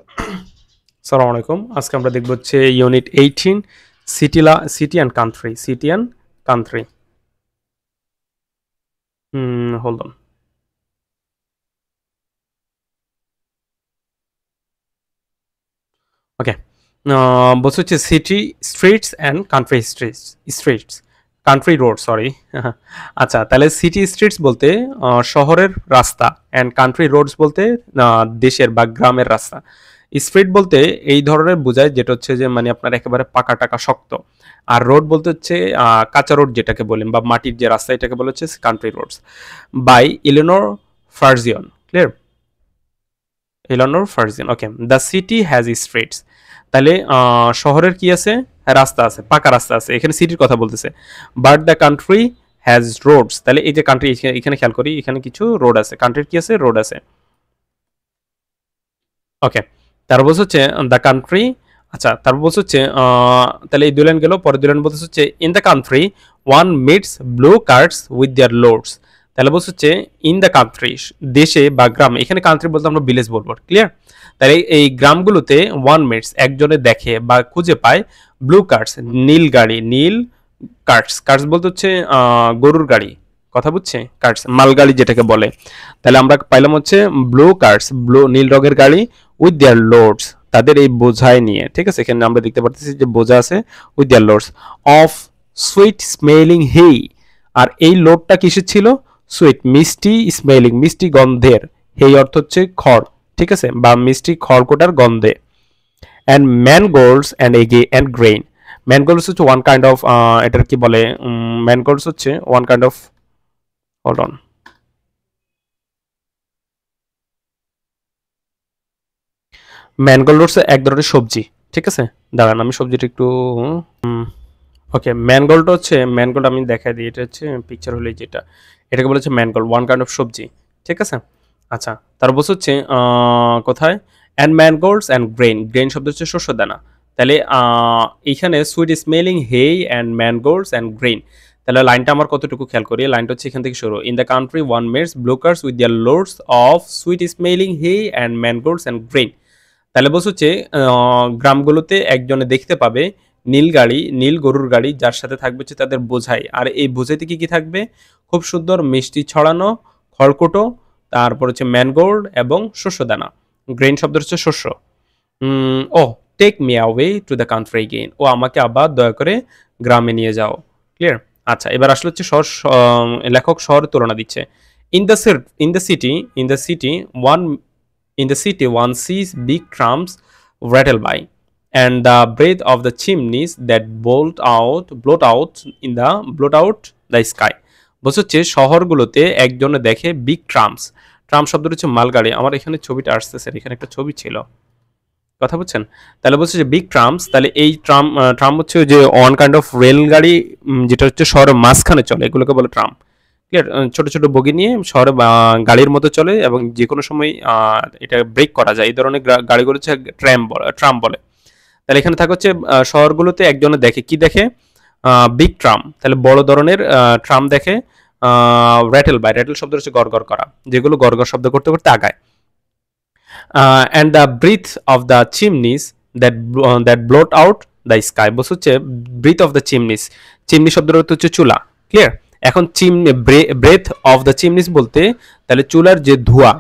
আসসালামু আলাইকুম। আজকে আমরা দেখব হচ্ছে unit 18 city and country. City and country. Hold on. Okay. বলছে হচ্ছে city streets and country streets country road, sorry. আচ্ছা, তাহলে সিটি স্ট্রিটস বলতে শহরের রাস্তা, অ্যান্ড কান্ট্রি রোডস বলতে দেশের বা গ্রামের রাস্তা। স্ট্রিট বলতে এই ধরনের বোঝায় যেটা হচ্ছে যে মানে আপনার একেবারে পাকা টাকা শক্ত। আর রোড বলতে হচ্ছে কাঁচা রোড যেটাকে বলেন, বা মাটির যে রাস্তা, এটাকে বলা হচ্ছে country roads. By Eleanor Farjeon. Clear? Eleanor Farjeon. Okay. The city has streets. তাহলে শহরের কি আছে? রাস্তা আছে, পাকা রাস্তা আছে। এখানে সিটির কথা বলতেছে। But the country has roads. তাহলে এই যে কান্ট্রি, এখানে খেয়াল করি, এখানে কিছু রোড আছে। কান্ট্রির কি আছে? রোড আছে। ওকে। তারপর বলছে হচ্ছে দ্য কান্ট্রি। আচ্ছা, তারপর বলছে হচ্ছে তাহলে এই দুই লাইন গেল। পরে দুই লাইন বলতে হচ্ছে in the country one meets blue carts with their loads. তাহলে বলছে হচ্ছে ইন দ্য কান্ট্রি, দেশে বা গ্রামে। এখানে কান্ট্রি বলতে আমরা ভিলেজ বলবো। ক্লিয়ার? তাহলে এই গ্রামগুলোতে ওয়ান মিটস, একজনে দেখে বা খুঁজে পায় ব্লু কার্টস, নীল গাড়ি। নীল কার্টস, কার্টস বলতে হচ্ছে গরুর গাড়ি। কথা বুঝছে? কার্টস মালগাড়ি যেটাকে বলে। তাহলে আমরা পাইলাম হচ্ছে ব্লু কার্টস, ব্লু নীল রঙের গাড়ি, উইথ দেয়ার লোডস, তাদের এই বোঝাই নিয়ে। ঠিক আছে? এখানে আমরা দেখতে পাচ্ছি যে বোঝা আছে, with their loads of sweet smelling hay. আর এই লোডটা কিসের ছিল? সুইট, মিষ্টি, স্মেলিং, মিষ্টি গন্ধের। হেই অর্থ হচ্ছে খড়। ঠিক আছে? বা মিষ্টি খড়কোটার গন্ধে। অ্যান্ড ম্যানগোল্ডস অ্যান্ড এগে অ্যান্ড গ্রেইন। ম্যানগোল্ডস হচ্ছে ওয়ান কাইন্ড অফ, এটার কি বলে, ম্যানগোল্ডস হচ্ছে one kind of, hold on, mangold হচ্ছে এক ধরনের সবজি। ঠিক আছে? দাঁড়ান, আমি সবজিটা একটু, ওকে। ম্যানগোল্ড হচ্ছে, ম্যানগোল্ড আমি দেখাই দিই, এটা হচ্ছে পিকচার হলে যেটা, এটাকে বলেছে ম্যানগোল্ড, ওয়ান কাইন্ড অফ সবজি। ঠিক আছে? আচ্ছা, তার বলছে হচ্ছে কোথায়? And mangolds and grain. Grain শব্দ হচ্ছে শস্য দানা। তাহলে এইখানে sweet smelling hay and mangolds and grain. তাহলে লাইনটা আমার কতটুকু খেয়াল করি, লাইনটা হচ্ছে এখান থেকে শুরু। In the country one meets blue carts with their loads of sweet smelling hay and mangolds and grain. তাহলে বলছে হচ্ছে গ্রামগুলোতে একজনে দেখতে পাবে নীল গাড়ি, নীল গরুর গাড়ি, যার সাথে থাকবে হচ্ছে তাদের বোঝাই। আর এই বোঝাইতে কি কি থাকবে? খুব সুন্দর মিষ্টি ছড়ানো খড়কুটো, তারপর হচ্ছে ম্যানগোল্ড এবং শস্যদানা। গ্রেন শব্দ হচ্ছে শস্য। Oh take me away to the country again. ও আমাকে আবার দয়া করে গ্রামে নিয়ে যাও। ক্লিয়ার? আচ্ছা, এবার আসলে হচ্ছে লেখক শহরের তুলনা দিচ্ছে। In the city, one in the city, one sees big trams rattle by, and the breath of the chimneys that bloat out the sky. বলছে হচ্ছে শহরগুলোতে একজনে দেখে বিগ ট্রামস। ট্রাম শব্দটা হচ্ছে মালগাড়ি। আমার এখানে ছবিটা আসতেছে, এখানে একটা ছবি ছিল। কথা বুঝছেন? তাহলে বলছে যে বিগ ট্রামস, তাহলে এই ট্রাম হচ্ছে যে ওয়ান কাইন্ড অফ রেলগাড়ি, যেটা হচ্ছে শহরের মাঝখানে চলে, এগুলোকে বলে ট্রাম। ক্লিয়ার? ছোট ছোট বগি নিয়ে শহরে গাড়ির মতো চলে, এবং যে কোনো সময় এটা ব্রেক করা যায়। এই ধরনের গাড়িগুলো হচ্ছে ট্রাম বলে। তাহলে এখানে থাকে হচ্ছে শহরগুলোতে একজনে দেখে কি দেখে? Big tram. তাহলে বড় ধরনের ট্রাম দেখে। র্যাটেল বাই, র্যাটেল শব্দ হচ্ছে গড়গড় করা, যেগুলো গড়গড় শব্দ করতে করতে আগায়। And the breath of the chimneys that blot out the sky. বলছে হচ্ছে breath of the chimneys. Chimney শব্দের অর্থ হচ্ছে চুলা। ক্লিয়ার? এখন ব্রেথ অফ দ্য চিমনিস বলতে তাহলে চুলার যে ধোঁয়া,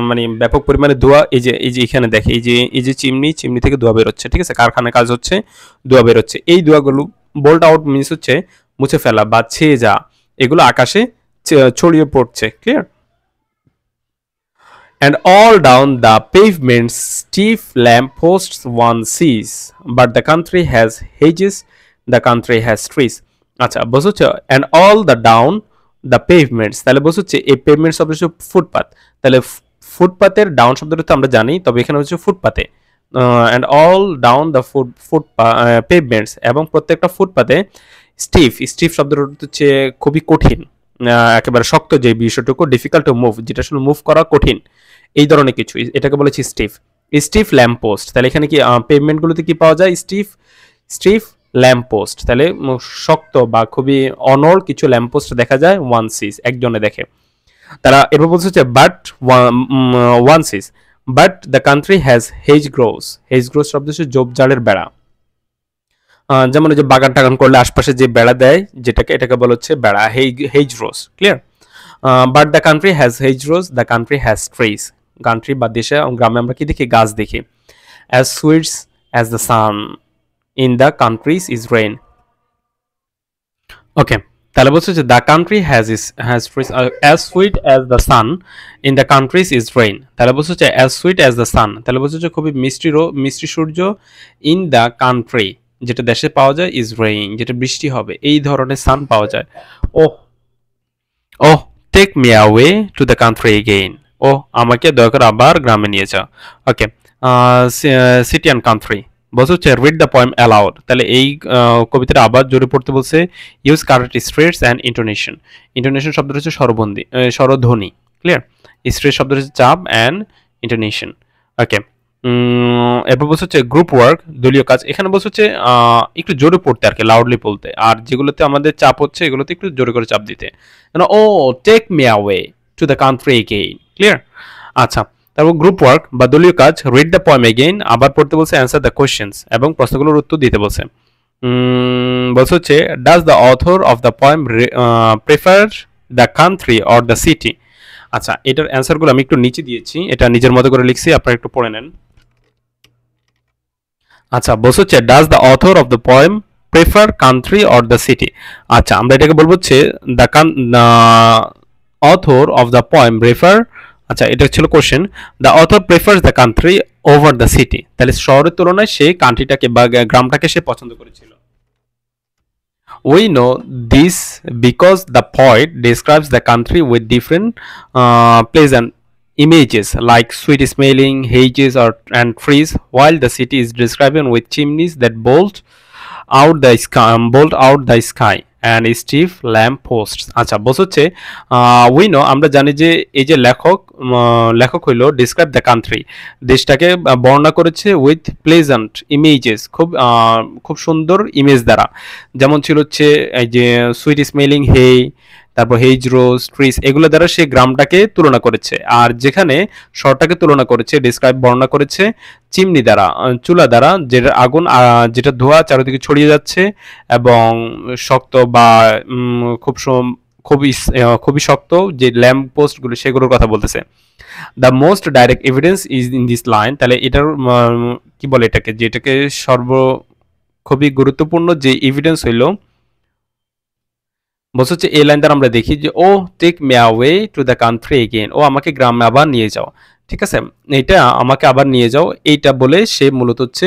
মানে ব্যাপক পরিমাণে ধোঁয়া, এই যে এখানে দেখে, এই যে চিমনি থেকে ধোঁয়া বেরোচ্ছে। ঠিক আছে? কারখানায় কাজ হচ্ছে, ধোঁয়া বেরোচ্ছে। এই ধোঁয়াগুলো বোল্ট আউট মিনস হচ্ছে মুছে ফেলা বা ছেয়ে যা, এগুলো আকাশে ছড়িয়ে পড়ছে। Clear? and all down the pavement stiff lamp posts one sees, but the country has hedges, the country has trees. আচ্ছা, বলছে হচ্ছে and all the down the pavements, তাহলে বলছে হচ্ছে এই পেভমেন্ট শব্দ হচ্ছে ফুটপাত। তাহলে ফুটপাতের ডাউন শব্দটা তো আমরা জানি, তবে এখানে হচ্ছে ফুটপাতে। and all down the pavements, এবং প্রত্যেকটা ফুটপাতে স্টিফ শব্দটা হচ্ছে খুবই কঠিন, একেবারে শক্ত যে বিষয়টুকু, ডিফিকাল্ট টু মুভ, যেটা আসলে মুভ করা কঠিন, এই ধরনের কিছু, এটাকে বলেছি স্টিফ ল্যাম্প পোস্ট। তাহলে এখানে কি পেভমেন্টগুলোতে কি পাওয়া যায়? স্টিফ ল্যাম্প পোস্ট। তাহলে শক্ত বা খুবই অনড় কিছু ল্যাম্প পোস্ট দেখা যায়, ওয়ান সিজ, একজনে দেখে। তারা এরপর বলছে হচ্ছে but one sees, but the country has hedge grows. Hedge grows শব্দ হচ্ছে ঝোপঝাড়ের বেড়া। যেমন ওই যে বাগান টাগান করলে আশপাশে যে বেড়া দেয় এটাকে বলা হচ্ছে বেড়া, hedgerows. Clear? But the country has hedgerows, the country has trees. কান্ট্রি বা দেশে গ্রামে আমরা কি দেখি? গাছ দেখি। As sweets as the sun in the countries is rain. Okay, তাহলে বলছে যে the country has trees as sweet as the sun in the countries is rain. তাহলে বলছে যে as sweet as the sun, তাহলে বলছে যে খুবই মিষ্টি সূর্য, ইন দ্য কান্ট্রি যেটা দেশে পাওয়া যায়, ইজ রেইন যেটা বৃষ্টি হবে, এই ধরনের সান পাওয়া যায়। Oh oh take me away to the country again. ও আমাকে দয়া করে আবার গ্রামে নিয়ে যাও। ওকে, সিটি অ্যান্ড কান্ট্রি বলছে হচ্ছে রিড দ্য পোয়েম অ্যালাউড। তাহলে এই কবিতাটা আবার জোরে পড়তে বলছে। Use correct stress and intonation. Intonation শব্দটা হচ্ছে স্বরধ্বনি। ক্লিয়ার? স্ট্রেট শব্দ হচ্ছে চাপ অ্যান্ড ইন্টোনেশন। ওকে, এরপর বলছে হচ্ছে গ্রুপ ওয়ার্ক, দলীয় কাজ। এখানে বলছে হচ্ছে একটু জোরে পড়তে আর কি, লাউডলি বলতে, আর যেগুলোতে আমাদের চাপ হচ্ছে এগুলোতে একটু জোরে করে চাপ দিতে। Oh take me away to the country again. Clear? আচ্ছা, তারপর গ্রুপ ওয়ার্ক বা দলীয় কাজ, রিড দ্য পোয়েম এগেইন, আবার পড়তে বলছে, অ্যান্সার দ্য কোয়েশ্চেন্স, এবং প্রশ্নগুলোর উত্তর দিতে বলছে। বলছে হচ্ছে does the author of the poem prefer the country or the city. আচ্ছা, এটার অ্যান্সারগুলো আমি একটু নিচে দিয়েছি, এটা নিজের মতো করে লিখছি, আপনারা একটু পড়ে নেন। আচ্ছা, বলছে হচ্ছে does the author of the poem prefer country or the city. আচ্ছা, আমরা এটাকে বলবো হচ্ছে the author of the poem prefer, আচ্ছা এটা ছিল question, the author prefers the country over the city. তাহলে শহরের তুলনায় সে কান্ট্রিটাকে বা গ্রামটাকে সে পছন্দ করেছিল। We know this because the poet describes the country with different pleasant images like sweet smelling hedges and trees, while the city is described with chimneys that bolt out the sky and stiff lamp posts. আচ্ছা, বলছে হচ্ছে we know, আমরা জানি যে এই যে লেখক হইল ডিসক্রাইব দ্য কান্ট্রি, দেশটাকে বর্ণনা করেছে উইথ প্লেজেন্ট ইমেজেস, খুব সুন্দর ইমেজ দ্বারা। যেমন ছিল হচ্ছে এই যে সুইট স্মেলিং তারপর হেজ রোজ ট্রিস, এগুলো দ্বারা সে গ্রামটাকে তুলনা করেছে। আর যেখানে শহরটাকে তুলনা করেছে, ডিসক্রাইব বর্ণনা করেছে চিমনি দ্বারা, চুলা দ্বারা, যেটা আগুন, যেটা ধোঁয়া চারিদিকে ছড়িয়ে যাচ্ছে এবং শক্ত বা খুবই শক্ত যে ল্যাম্প পোস্টগুলো, সেগুলোর কথা বলতেছে। The most direct evidence is in this line. তাহলে এটার কি বলে এটাকে, যেটাকে খুবই গুরুত্বপূর্ণ যে এভিডেন্স হইল, বলছে হচ্ছে এই লাইন দ্বারা আমরা দেখি যে oh take me away to the country again, ও আমাকে গ্রামে আবার নিয়ে যাও। ঠিক আছে, এইটা আমাকে আবার নিয়ে যাও, এইটা বলে সে মূলত হচ্ছে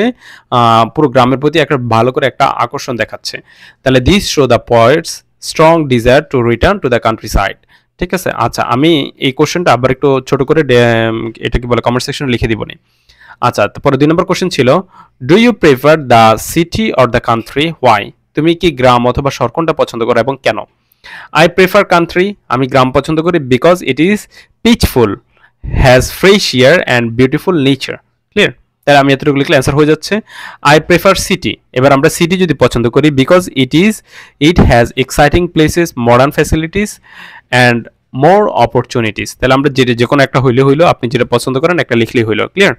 পুরো গ্রামের প্রতি একটা ভালো করে একটা আকর্ষণ দেখাচ্ছে। তাহলে this show the points strong desire to return to the country side. ঠিক আছে, আচ্ছা আমি এই কোশ্চেনটা আবার একটু ছোট করে এটা কি বলে কমেন্ট সেকশনে লিখে দিব নি। আচ্ছা, তারপরে 2 নম্বর কোশ্চেন ছিল, do you prefer the city or the country, why? তুমি কি গ্রাম অথবা শহর কোনটা পছন্দ করো এবং কেন? আই প্রেফার কান্ট্রি, আমি গ্রাম পছন্দ করি, because it is peaceful, has fresh air and beautiful nature. Clear? তাহলে আমি এতটুকু লিখলে অ্যান্সার হয়ে যাচ্ছে। আই প্রেফার সিটি, এবার আমরা সিটি যদি পছন্দ করি, because it has exciting places, modern facilities and more opportunities. তাহলে আমরা যে কোনো একটা হইলো, আপনি যেটা পছন্দ করেন একটা লিখলেই হইলো। ক্লিয়ার?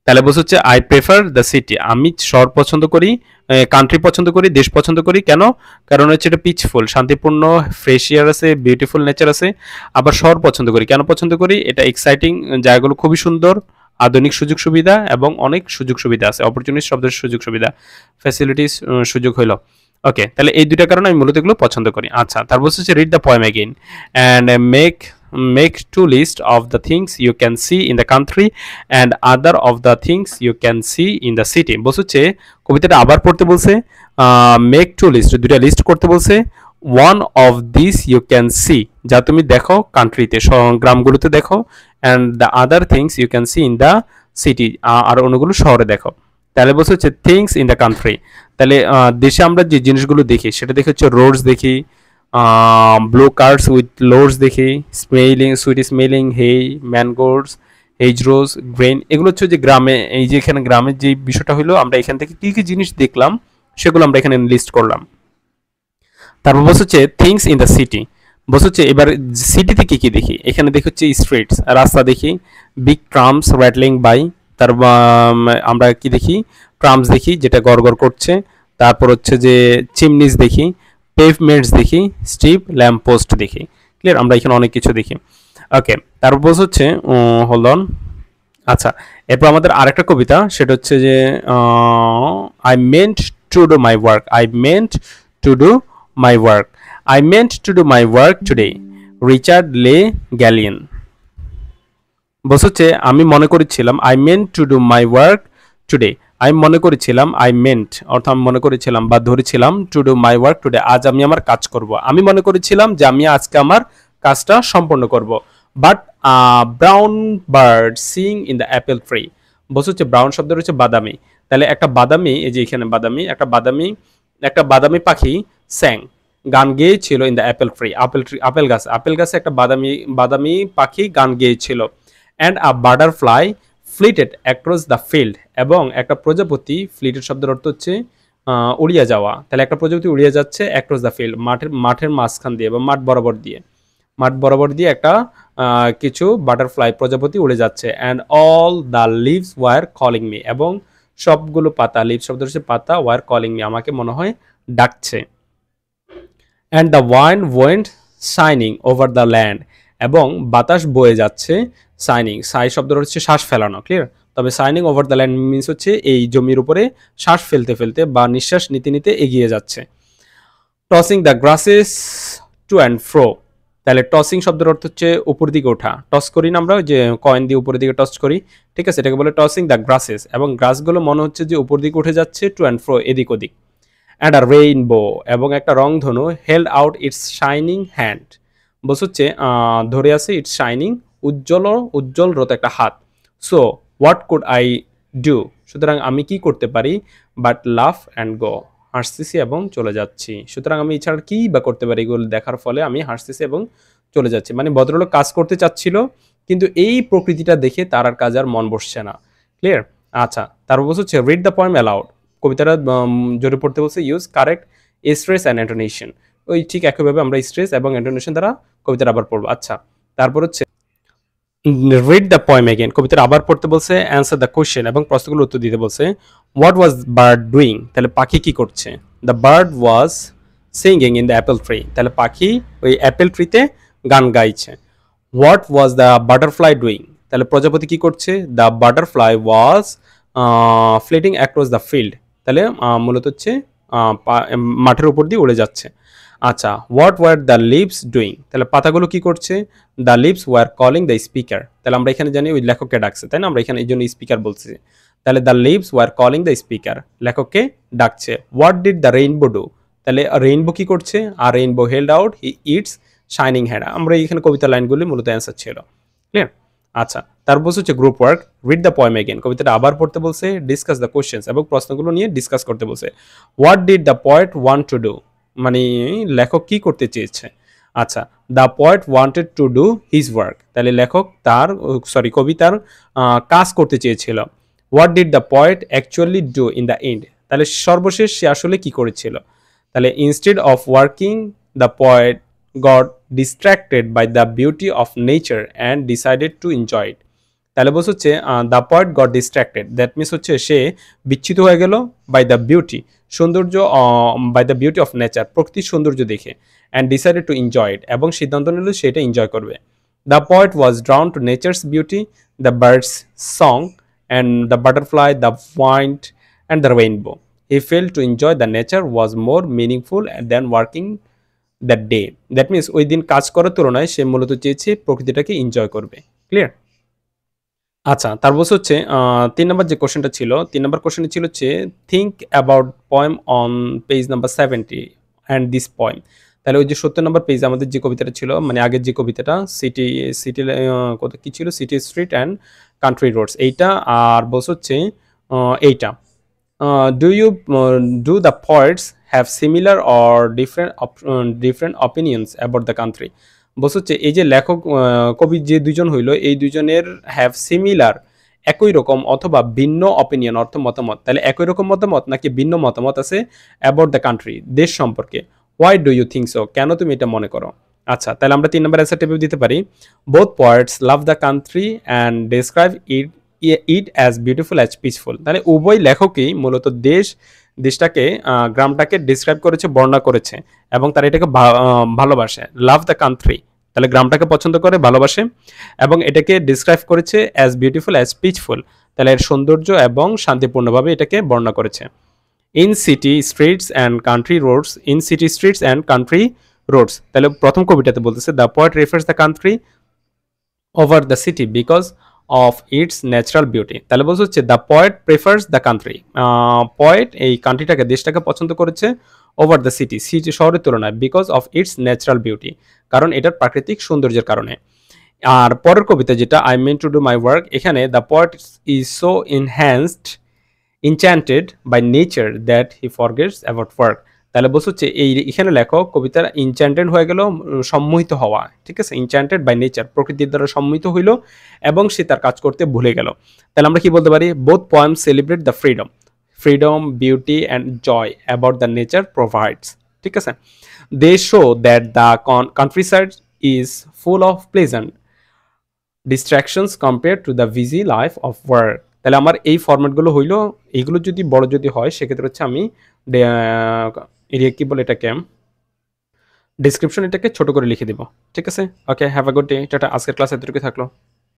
তাহলে বলছে হচ্ছে আই প্রেফার দ্য সিটি, আমি শহর পছন্দ করি, কান্ট্রি পছন্দ করি, দেশ পছন্দ করি। কেন? কারণ হচ্ছে এটা পিচফুল, শান্তিপূর্ণ, ফ্রেশ এয়ার আছে, বিউটিফুল নেচার আছে। আবার শহর পছন্দ করি, কেন পছন্দ করি? এটা এক্সাইটিং, জায়গাগুলো খুবই সুন্দর, আধুনিক সুযোগ সুবিধা এবং অনেক সুযোগ সুবিধা আছে। অপরচুনিটি শব্দের সুযোগ সুবিধা, ফ্যাসিলিটিস সুযোগ হইল। ওকে, তাহলে এই দুইটা কারণে আমি মূলত এগুলো পছন্দ করি। আচ্ছা, তারপর হচ্ছে read the poem again and make 2 lists of the things you can see in the country and other of the things you can see in the city। বলছে কবিতাটা আবার পড়তে বলছে, make 2 lists, দুইটা লিস্ট করতে বলছে। one of these you can see, যা তুমি দেখো কান্ট্রিতে, গ্রামগুলোতে দেখো, and the other things you can see in the city, আর অন্যগুলো শহরে দেখো। তাহলে বলছে হচ্ছে থিংস ইন দ্য কান্ট্রি, তাহলে দেশে আমরা যে জিনিসগুলো দেখি সেটা দেখে হচ্ছে রোডস দেখি, ব্লু কার্স উইথ লোডস দেখি, সুইট স্মেলিং ম্যানগোর্ডস, হেজ রোজ, গ্রেন, এগুলো হচ্ছে যে গ্রামে, এই যে এখানে গ্রামের যে বিষয়টা হলো, আমরা এখান থেকে কি কি জিনিস দেখলাম সেগুলো আমরা এখানে লিস্ট করলাম। তারপর বলছে হচ্ছে থিংস ইন দ্য সিটি, বস হচ্ছে এবার সিটিতে কি কি দেখি, এখানে দেখি হচ্ছে স্ট্রিটস, রাস্তা দেখি, বিগ ট্রামস র্যাটলিং বাই, তার আমরা কি দেখি, ট্রামস দেখি যেটা গড়গড় করছে, তারপর হচ্ছে যে চিমনিস দেখি, পেভমেন্টস দেখি, স্ট্রিপ ল্যাম্প পোস্ট দেখি। ক্লিয়ার, আমরা এখানে অনেক কিছু দেখি। ওকে, তারপর বস হচ্ছে হোল্ড অন। আচ্ছা, এরপর আমাদের আরেকটা কবিতা, সেটা হচ্ছে যে I meant two do my work, I meant two do my work, I meant two do my work today, Richard লে গ্যালিয়ন। বস হচ্ছে আমি মনে করেছিলাম, I meant two do my work today, আমি মনে করেছিলাম, আই মেন্ট অর্থাৎ আমি মনে করেছিলাম বা ধরেছিলাম, two do my work today আজ আমি আমার কাজ করব, আমি মনে করেছিলাম যে আমি আজকে আমার কাজটা সম্পন্ন করব। But brown bird sing in the apple tree. বস হচ্ছে ব্রাউন শব্দ হচ্ছে বাদামি, তাহলে একটা বাদামি, এই যে এখানে বাদামি, একটা বাদামি পাখি স্যাং গান গেয়েছিল ইন দ্য অ্যাপেল ট্রি, আপেল গাছ, আপেল গাছে একটা বাদামি বাদামি পাখি গান গেয়েছিল। And a butterfly flitted across the field, এবং একটা প্রজাপতি, ফ্লিটেড শব্দের অর্থ হচ্ছে উড়িয়ে যাওয়া, তাহলে একটা প্রজাপতি উড়িয়ে যাচ্ছে অ্যাক্রস দ্য ফিল্ড, মাঠের মাঝখান দিয়ে বা মাঠ বরাবর দিয়ে একটা কিছু বাটারফ্লাই প্রজাপতি উড়ে যাচ্ছে। And all the leaves were calling me, এবং সবগুলো পাতা, লিভ শব্দ হচ্ছে পাতা, ওয়ার কলিং মি আমাকে মনে হয় ডাকছে। And the wind went shining over the land, এবং বাতাস বয়ে যাচ্ছে, শাইনিং, সাই শব্দ হচ্ছে শ্বাস ফেলানো, ক্লিয়ার, তবে shining over the land means হচ্ছে এই জমির উপরে শ্বাস ফেলতে ফেলতে বা নিঃশ্বাস নিতে নিতে এগিয়ে যাচ্ছে। Tossing the grasses to and fro, তাহলে টসিং শব্দের অর্থ হচ্ছে উপর দিকে ওঠা, টস করি না আমরা, যে কয়েন দিয়ে উপরের দিকে টস করি, ঠিক আছে, এটাকে বলে টসিং দ্য গ্রাসেস, এবং গ্রাসগুলো মনে হচ্ছে যে উপর দিকে উঠে যাচ্ছে, টু অ্যান্ড ফ্রো এদিক ওদিক। অ্যান্ড আ রেইনবো, এবং একটা রংধনু, held out its shining hand, বস হচ্ছে ধরে আছে, ইটস শাইনিং উজ্জ্বলরত একটা হাত। So what could I do, সুতরাং আমি কি করতে পারি, বাট লাফ অ্যান্ড গো, হাসতেছি এবং চলে যাচ্ছি, সুতরাং আমি এছাড়া কি বা করতে পারি, এগুলো দেখার ফলে আমি হাসতেছি এবং চলে যাচ্ছি। মানে ভদ্রলোক কাজ করতে চাচ্ছিল, কিন্তু এই প্রকৃতিটা দেখে তার আর কাজ আর মন বসছে না। ক্লিয়ার। আচ্ছা, তারপর বলছে হচ্ছে রিড দ্য পয়েম অ্যালাউড, কবিতাটা জোরে পড়তে বলছে, use correct stress and intonation, ওই ঠিক একইভাবে আমরা স্ট্রেস এবং ইন্টোনেশন দ্বারা কবিতাটা আবার পড়বো। আচ্ছা, তারপর হচ্ছে রিড দ্য পয়েম এগেন, কবিতাটা আবার পড়তে বলছে, অ্যান্সার দ্য কোশ্চেন, এবং প্রশ্নগুলো উত্তর দিতে বলছে। হোয়াট ওয়াজ বার্ড ডুইং, তাহলে পাখি কি করছে, the bird was singing in the apple tree, তাহলে পাখি ওই অ্যাপেল ট্রিতে গান গাইছে। What was the butterfly doing, তাহলে প্রজাপতি কি করছে, the butterfly was flitting across the field, তাহলে মূলত হচ্ছে মাঠের উপর দিয়ে উড়ে যাচ্ছে। আচ্ছা, what were the leaves doing, তাহলে পাতাগুলো কি করছে, the leaves were calling the speaker, তাহলে আমরা এখানে জানি ওই লেখককে ডাকছে, তাই না, আমরা এখানে এই জন্য স্পিকার বলছি, তাহলে the leaves were calling the speaker, লেখককে ডাকছে। What did the rainbow do, তাহলে রেইনবো কি করছে, আর rainbow held out its shining hand, আমরা এখানে কবিতা লাইনগুলি মূলত অ্যান্সার ছিল। ক্লিয়ার। আচ্ছা, তারপর হচ্ছে group work, read the poem again, কবিতাটা আবার পড়তে বলছে, ডিসকাস দ্য কোশ্চেন্স, এবং প্রশ্নগুলো নিয়ে ডিসকাস করতে বলছে। What did the poet want to do, মানে লেখক কি করতে চেয়েছে। আচ্ছা, the poet wanted to do his work, তাহলে লেখক কবি তার কাজ করতে চেয়েছিল। What did the poet actually do in the end, তাহলে সর্বশেষ সে আসলে কি করেছিল। তাহলে instead of working the poet got distracted by the beauty of nature and decided to enjoy it, তাহলে বলছে হচ্ছে the poet got distracted, that means হচ্ছে সে বিচ্ছিত হয়ে গেল, বাই দ্য বিউটি সৌন্দর্য, by the beauty of nature প্রকৃতির সৌন্দর্য দেখে, and decided to enjoy it, এবং সিদ্ধান্ত নিল সেটা এনজয় করবে। The poet was drawn to nature's beauty, the birds song and the butterfly, the wind and the rainbow, he fell to enjoy the nature was more meaningful than working that day, that means ওই দিন কাজ করার তুলনায় সে মূলত চেয়েছে প্রকৃতিটাকে enjoy করবে। Clear. আচ্ছা, তার বলছে হচ্ছে 3 নম্বর যে কোশ্চেনটা ছিল, 3 নম্বর কোশ্চেন ছিল হচ্ছে think about poem on page number 70 and this poem, তাহলে ওই যে 70 নম্বর পেজ আমাদের যে কবিতাটা ছিল, মানে আগের যে কবিতাটা, সিটি কত কি ছিল, city street and country roads, এইটা, আর বলছে হচ্ছে এইটা, do the poets have similar or different opinions about the country, বলছে হচ্ছে এই যে লেখক কবি যে দুজন হইল, এই দুজনের হ্যাভ সিমিলার একই রকম অথবা ভিন্ন অপিনিয়ন অর্থ মতামত, তাহলে একই রকম মতামত নাকি ভিন্ন মতামত আছে অ্যাবাউট দ্য কান্ট্রি দেশ সম্পর্কে। Why do you think so, কেন তুমি এটা মনে করো। আচ্ছা, তাহলে আমরা ৩ নম্বর অ্যাসার্টিভ দিতে পারি, both poets love the country and describe it as beautiful as peaceful. তাহলে উভয় লেখকই মূলত দেশটাকে গ্রামটাকে ডিসক্রাইব করেছে, বর্ণনা করেছে এবং তারা এটাকে ভালোবাসে। লাভ দ্য কান্ট্রি, তাহলে গ্রামটাকে পছন্দ করে, ভালোবাসে, এবং এটাকে ডিসক্রাইব করেছে অ্যাজ বিউটিফুল অ্যাজ পিসফুল, তাহলে এর সৌন্দর্য এবং শান্তিপূর্ণভাবে এটাকে বর্ণনা করেছে। In city streets and country roads, in city streets and country roads, তাহলে প্রথম কবিতাতে বলতেছে the poet refers the country over the city because of its natural beauty. তাহলে বলছে হচ্ছে the poet prefers the country, poet এই কান্ট্রিটাকে, দেশটাকে পছন্দ করেছে ওভার দ্য সিটি, সিটি শহরের তুলনায়, because of its natural beauty, কারণ এটার প্রাকৃতিক সৌন্দর্যের কারণে। আর পরের কবিতা যেটা I mean to do my work, এখানে the poet is so enchanted by nature that he forgets about work। তাহলে বলছে হচ্ছে এখানে লেখক কবিতার ইনচ্যান্টেড হয়ে গেল, সম্মোহিত হওয়া, ঠিক আছে, ইনচ্যান্টেড বাই নেচার, প্রকৃতির দ্বারা সম্মোহিত হইল এবং সে তার কাজ করতে ভুলে গেল। তাহলে আমরা কি বলতে পারি, both poems celebrate the freedom, beauty and joy about the nature provides, ঠিক আছে। They show that the countryside is full of pleasant distractions compare to the busy life of work. তাহলে আমার এই ফরম্যাটগুলো হইলো, এইগুলো যদি বড় যদি হয় সেক্ষেত্রে হচ্ছে আমি এরিয়া কি বলে এটাকে, ডিসক্রিপশন এটাকে ছোট করে লিখে দিব, ঠিক আছে। Okay, have a good day, tata. আজকের ক্লাস এতটুকু থাকলো।